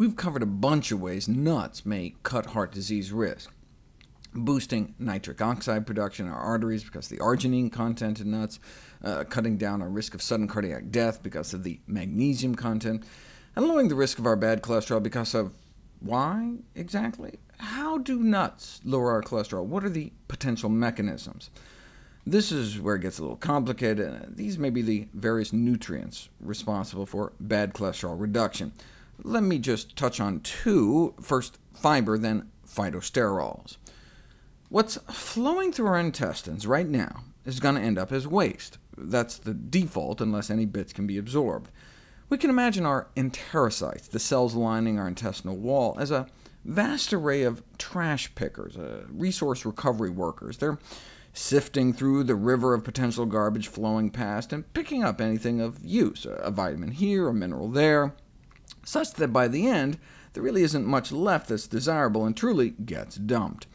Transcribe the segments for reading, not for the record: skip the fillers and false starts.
We've covered a bunch of ways nuts may cut heart disease risk. Boosting nitric oxide production in our arteries because of the arginine content in nuts, cutting down our risk of sudden cardiac death because of the magnesium content, and lowering the risk of our bad cholesterol because of why exactly? How do nuts lower our cholesterol? What are the potential mechanisms? This is where it gets a little complicated. These may be the various nutrients responsible for bad cholesterol reduction. Let me just touch on two. First, fiber, then phytosterols. What's flowing through our intestines right now is going to end up as waste. That's the default, unless any bits can be absorbed. We can imagine our enterocytes, the cells lining our intestinal wall, as a vast array of trash pickers, resource recovery workers. They're sifting through the river of potential garbage flowing past, and picking up anything of use, a vitamin here, a mineral there, such that by the end, there really isn't much left that's desirable and truly gets dumped.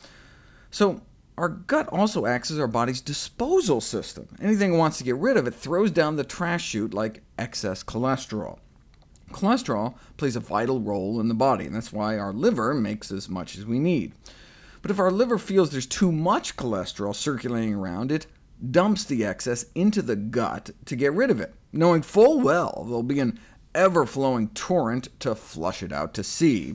So our gut also acts as our body's disposal system. Anything it wants to get rid of, it throws down the trash chute like excess cholesterol. Cholesterol plays a vital role in the body, and that's why our liver makes as much as we need. But if our liver feels there's too much cholesterol circulating around, it dumps the excess into the gut to get rid of it, knowing full well there'll be an ever-flowing torrent to flush it out to sea.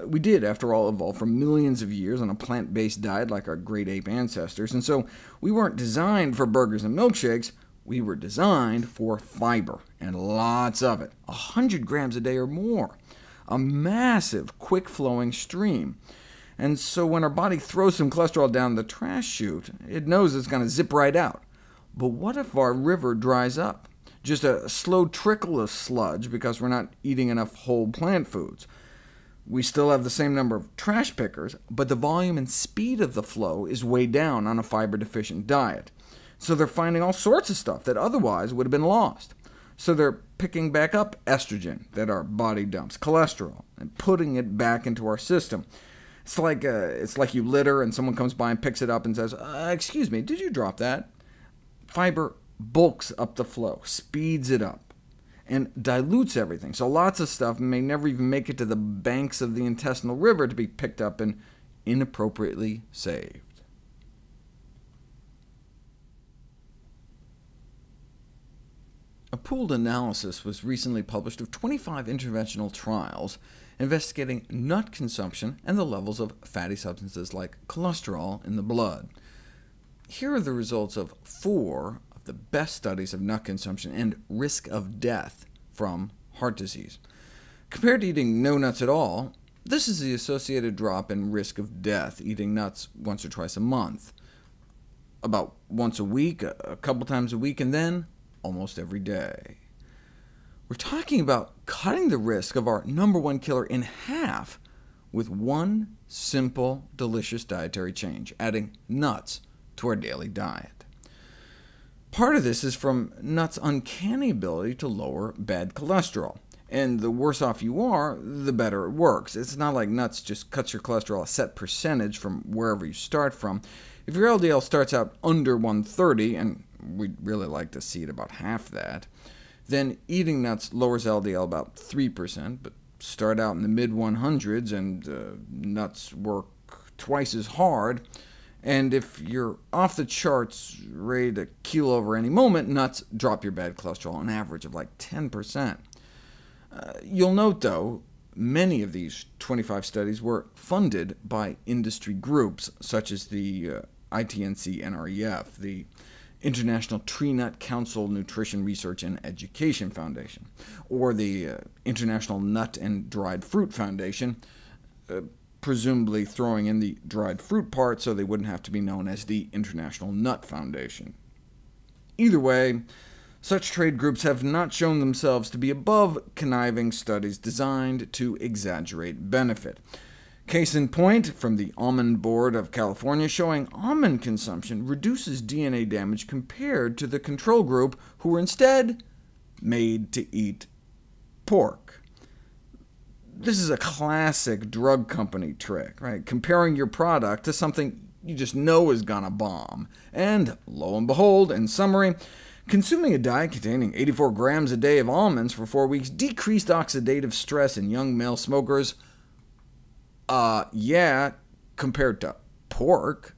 We did, after all, evolve for millions of years on a plant-based diet like our great ape ancestors, and so we weren't designed for burgers and milkshakes. We were designed for fiber, and lots of it, 100 grams a day or more, a massive, quick-flowing stream. And so when our body throws some cholesterol down the trash chute, it knows it's going to zip right out. But what if our river dries up? Just a slow trickle of sludge because we're not eating enough whole plant foods. We still have the same number of trash pickers, but the volume and speed of the flow is way down on a fiber-deficient diet. So they're finding all sorts of stuff that otherwise would have been lost. So they're picking back up estrogen that our body dumps, cholesterol, and putting it back into our system. It's like you litter, and someone comes by and picks it up and says, excuse me, did you drop that? Fiber bulks up the flow, speeds it up, and dilutes everything, so lots of stuff may never even make it to the banks of the intestinal river to be picked up and inappropriately saved. A pooled analysis was recently published of 25 interventional trials investigating nut consumption and the levels of fatty substances like cholesterol in the blood. Here are the results of 4 of the best studies of nut consumption and risk of death from heart disease. Compared to eating no nuts at all, this is the associated drop in risk of death eating nuts once or twice a month, about once a week, a couple times a week, and then almost every day. We're talking about cutting the risk of our #1 killer in half with one simple, delicious dietary change, adding nuts to our daily diet. Part of this is from nuts' uncanny ability to lower bad cholesterol, and the worse off you are, the better it works. It's not like nuts just cuts your cholesterol a set percentage from wherever you start from. If your LDL starts out under 130, and we'd really like to see it about half that, then eating nuts lowers LDL about 3%, but start out in the mid-100s, and nuts work twice as hard. And if you're off the charts, ready to keel over any moment, nuts drop your bad cholesterol on average of like 10%. You'll note, though, many of these 25 studies were funded by industry groups, such as the ITNC-NREF, the International Tree Nut Council Nutrition Research and Education Foundation, or the International Nut and Dried Fruit Foundation, presumably throwing in the dried fruit part so they wouldn't have to be known as the International Nut Foundation. Either way, such trade groups have not shown themselves to be above conniving studies designed to exaggerate benefit. Case in point, from the Almond Board of California, showing almond consumption reduces DNA damage compared to the control group, who were instead made to eat pork. This is a classic drug company trick, right? Comparing your product to something you just know is gonna bomb. And lo and behold, in summary, Consuming a diet containing 84 grams a day of almonds for 4 weeks decreased oxidative stress in young male smokers. Yeah, compared to pork.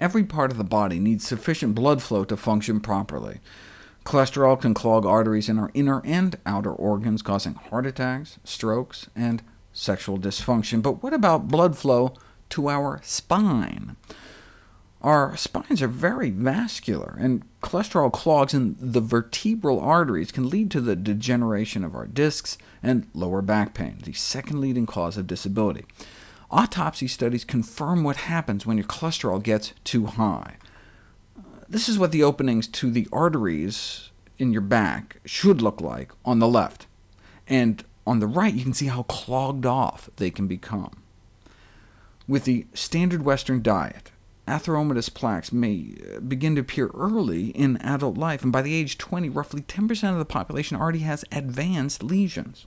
Every part of the body needs sufficient blood flow to function properly. Cholesterol can clog arteries in our inner and outer organs, causing heart attacks, strokes, and sexual dysfunction. But what about blood flow to our spine? Our spines are very vascular, and cholesterol clogs in the vertebral arteries can lead to the degeneration of our discs and lower back pain, the second leading cause of disability. Autopsy studies confirm what happens when your cholesterol gets too high. This is what the openings to the arteries in your back should look like on the left, and on the right you can see how clogged off they can become. With the standard Western diet, atheromatous plaques may begin to appear early in adult life, and by the age 20, roughly 10% of the population already has advanced lesions.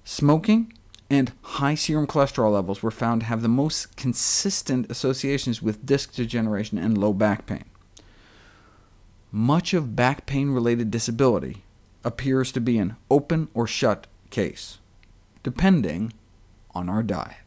Smoking and high serum cholesterol levels were found to have the most consistent associations with disc degeneration and low back pain. Much of back pain-related disability appears to be an open or shut case, depending on our diet.